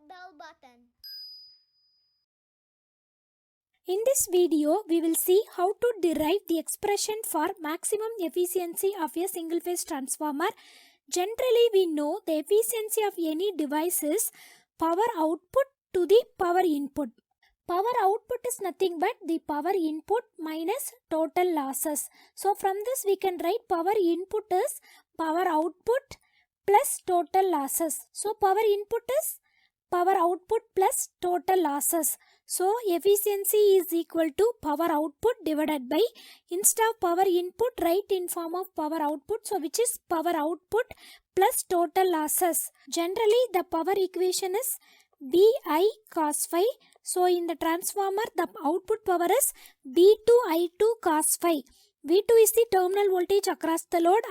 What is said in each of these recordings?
bell button. In this video, we will see how to derive the expression for maximum efficiency of a single phase transformer. Generally, we know the efficiency of any device is power output to the power input. Power output is nothing but the power input minus total losses. So from this we can write power input is power output plus total losses. So power input is power output plus total losses. So efficiency is equal to power output divided by, instead of power input write in form of power output, so which is power output plus total losses. Generally the power equation is Vi cos phi. So in the transformer the output power is V2I2 cos phi. V2 is the terminal voltage across the load,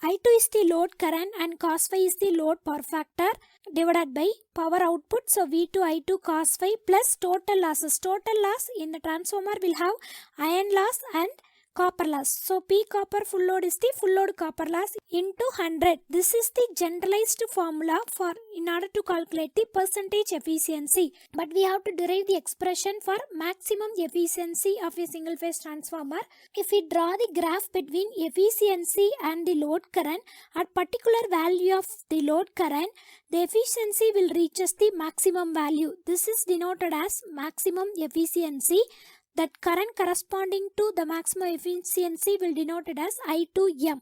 I2 is the load current and cos phi is the load power factor divided by power output. So V2I2 cos phi plus total losses. Total loss in the transformer will have iron loss and copper loss. So P copper full load is the full load copper loss into 100. This is the generalized formula for in order to calculate the percentage efficiency. But we have to derive the expression for maximum efficiency of a single phase transformer. If we draw the graph between efficiency and the load current at particular value of the load current, the efficiency will reach us the maximum value. This is denoted as maximum efficiency. That current corresponding to the maximum efficiency will denoted as I2M.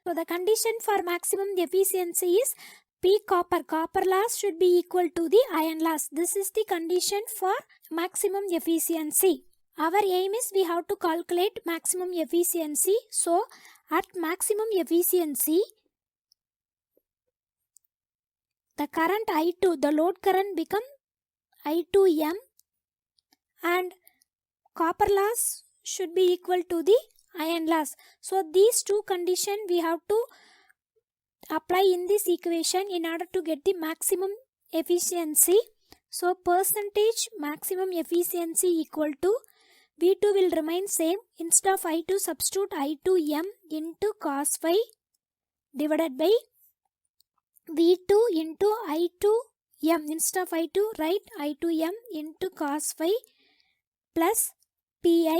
So the condition for maximum efficiency is P copper loss should be equal to the iron loss. This is the condition for maximum efficiency. Our aim is we have to calculate maximum efficiency. So at maximum efficiency, the current I2, the load current become I2M and copper loss should be equal to the iron loss. So these two conditions we have to apply in this equation in order to get the maximum efficiency. So percentage maximum efficiency equal to V2 will remain same. Instead of I2 substitute I2M into cos phi divided by V2 into I2M. Instead of I2 write I2M into cos phi plus Pi.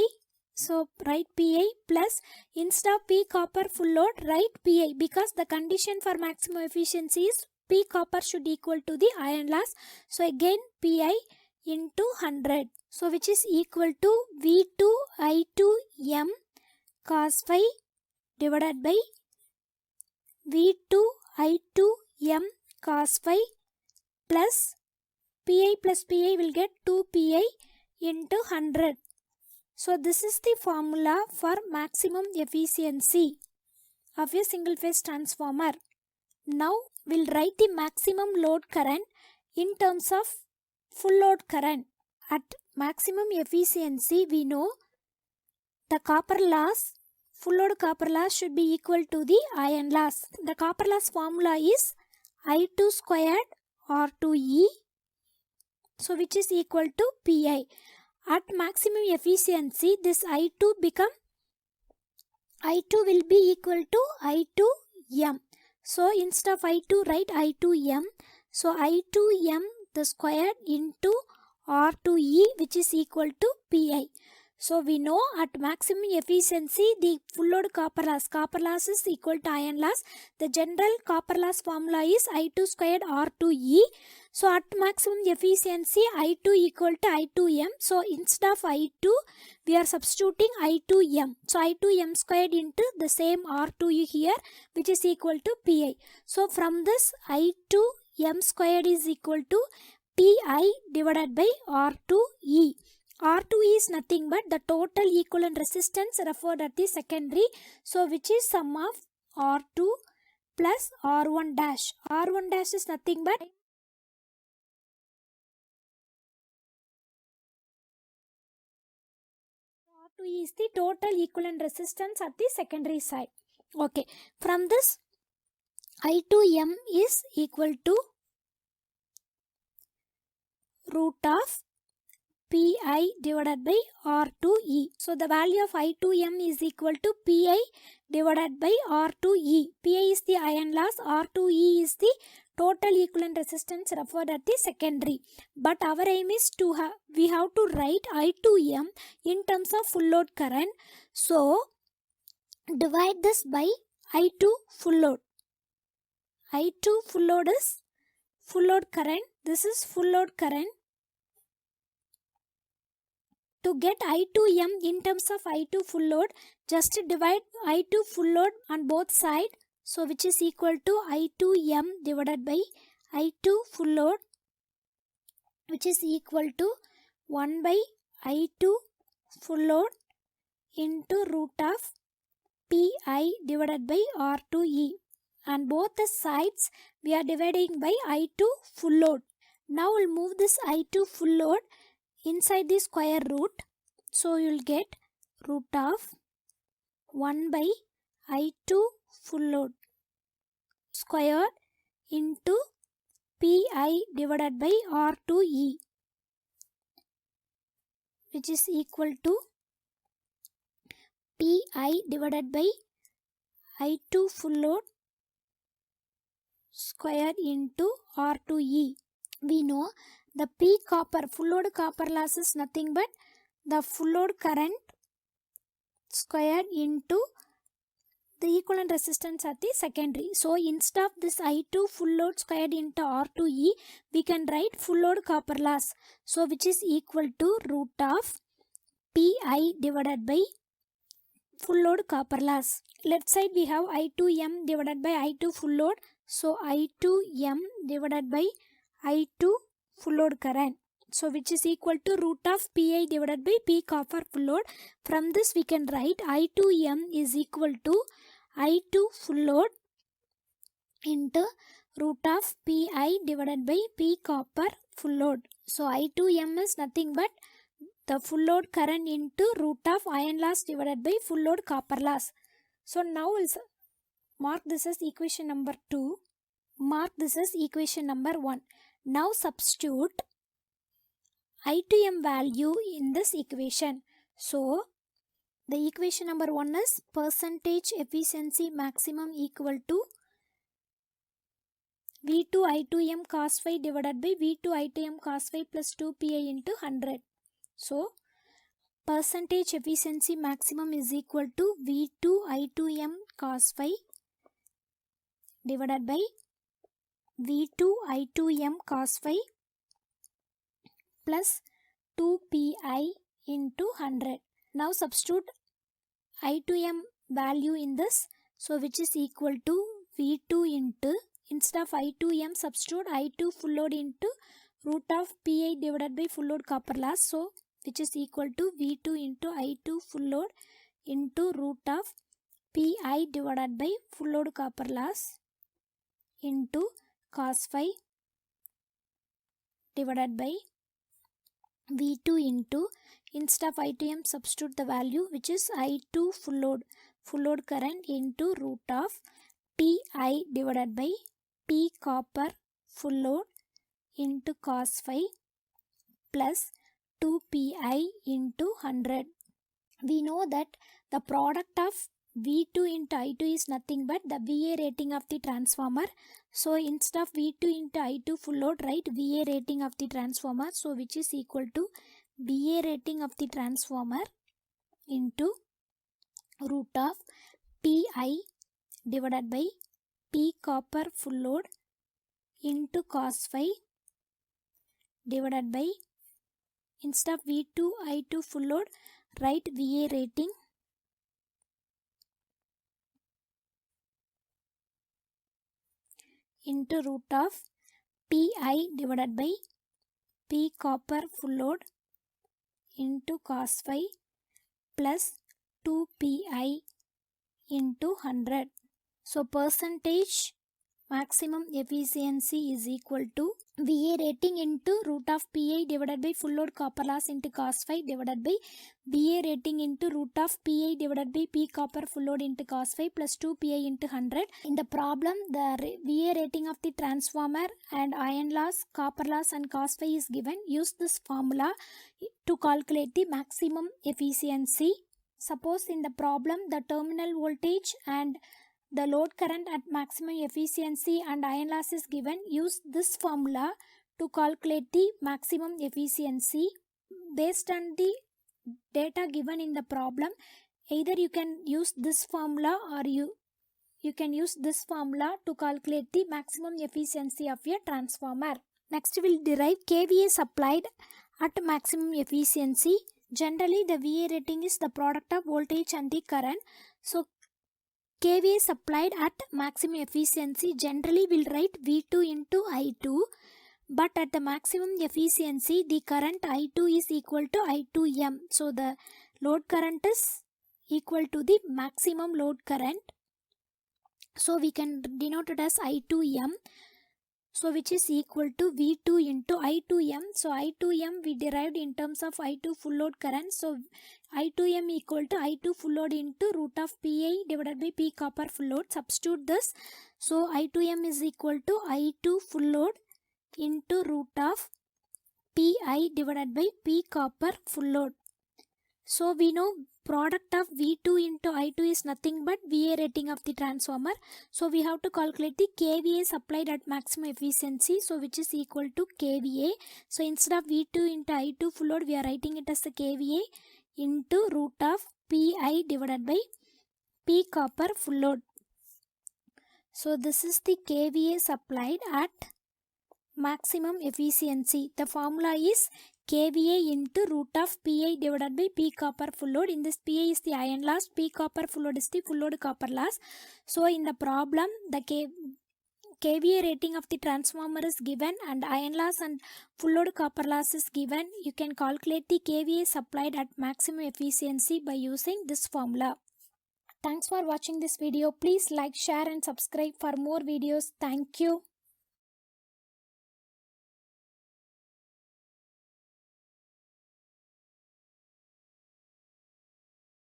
So write Pi plus, instead of P copper full load write Pi, because the condition for maximum efficiency is P copper should equal to the iron loss. So again Pi into 100. So which is equal to V2I2M cos phi divided by V2I2M cos phi plus Pi will get 2 Pi into 100. So this is the formula for maximum efficiency of a single phase transformer. Now we'll write the maximum load current in terms of full load current. At maximum efficiency we know the copper loss, full load copper loss should be equal to the iron loss. The copper loss formula is I2 squared R2E, so which is equal to Pi. At maximum efficiency, this I2 will be equal to I2M. So instead of I2 write I2M. So I2M the square into R2E, which is equal to Pi. So we know at maximum efficiency the full load copper loss is equal to iron loss. The general copper loss formula is I2 squared R2E. So at maximum efficiency I2 equal to I2M. So instead of I2 we are substituting I2M. So I2M squared into the same R2E here, which is equal to Pi. So from this I2M squared is equal to Pi divided by R2E. R2E is nothing but the total equivalent resistance referred at the secondary. So which is sum of R2 plus R1 dash. R1 dash is nothing but R2E is the total equivalent resistance at the secondary side. Okay, from this I2M is equal to root of Pi divided by R2E. So the value of I2M is equal to Pi divided by R2E. Pi is the iron loss, R2E is the total equivalent resistance referred at the secondary. But our aim is we have to write I2M in terms of full load current. So divide this by I2 full load. I2 full load is full load current. This is full load current. To get I2M in terms of I2 full load, just divide I2 full load on both sides. So which is equal to I2M divided by I2 full load, which is equal to 1 by I2 full load into root of Pi divided by R2E. And both the sides we are dividing by I2 full load. Now we'll move this I2 full load inside the square root. So you'll get root of 1 by I2 full load squared into Pi divided by R2E, which is equal to Pi divided by I2 full load squared into R2E. We know the P copper, full load copper loss is nothing but the full load current squared into the equivalent resistance at the secondary. So instead of this I2 full load squared into R2E, we can write full load copper loss. So which is equal to root of Pi divided by full load copper loss. Left side we have I2M divided by I2 full load. So I2M divided by I2 full load current. So which is equal to root of Pi divided by P copper full load. From this we can write I2M is equal to I2 full load into root of Pi divided by P copper full load. So I2M is nothing but the full load current into root of iron loss divided by full load copper loss. So now we'll mark this as equation number 2. Mark this as equation number 1. Now substitute I2M value in this equation. So the equation number 1 is percentage efficiency maximum equal to V2 I2M cos phi divided by V2 I2M cos phi plus 2 Pi into 100. So percentage efficiency maximum is equal to V2 I2M cos phi divided by V2 I2M cos phi plus 2 Pi into 100. Now substitute I2M value in this. So which is equal to V2 into, instead of I2M substitute I2 full load into root of Pi divided by full load copper loss. So which is equal to V2 into I2 full load into root of Pi divided by full load copper loss into cos phi divided by V2 into, instead of I2M substitute the value which is I2 full load current into root of Pi divided by P copper full load into cos phi plus 2 Pi into 100. We know that the product of V2 into I2 is nothing but the VA rating of the transformer. So instead of V2 into I2 full load, write VA rating of the transformer. So which is equal to VA rating of the transformer into root of Pi divided by P copper full load into cos phi divided by, instead of V2 I2 full load, write VA rating into root of Pi divided by P copper full load into cos phi plus 2 Pi into 100. So percentage maximum efficiency is equal to VA rating into root of Pi divided by full load copper loss into cos phi divided by VA rating into root of Pi divided by P copper full load into cos phi plus 2 Pi into 100. In the problem, the VA rating of the transformer and iron loss, copper loss and cos phi is given. Use this formula to calculate the maximum efficiency. Suppose in the problem the terminal voltage and the load current at maximum efficiency and iron loss is given. Use this formula to calculate the maximum efficiency based on the data given in the problem. Either you can use this formula or you can use this formula to calculate the maximum efficiency of your transformer. Next we'll derive KVA supplied at maximum efficiency. Generally the VA rating is the product of voltage and the current. So KVA supplied at maximum efficiency, generally we'll write V2 into I2. But at the maximum efficiency, the current I2 is equal to I2M. So the load current is equal to the maximum load current. So we can denote it as I2M. So which is equal to V2 into I2M. So I2M we derived in terms of I2 full load current. So I2M equal to I2 full load into root of PI divided by P copper full load. Substitute this. So I2M is equal to I2 full load into root of Pi divided by P copper full load. So we know product of V2 into I2 is nothing but VA rating of the transformer. So we have to calculate the KVA supplied at maximum efficiency. So which is equal to KVA. So instead of V2 into I2 full load, we are writing it as the KVA into root of Pi divided by P copper full load. So this is the KVA supplied at maximum efficiency. The formula is KVA into root of Pi divided by P copper full load. In this Pi is the iron loss, P copper full load is the full load copper loss. So in the problem the KVA rating of the transformer is given and iron loss and full load copper loss is given. You can calculate the KVA supplied at maximum efficiency by using this formula. Thanks for watching this video. Please like, share and subscribe for more videos. Thank you.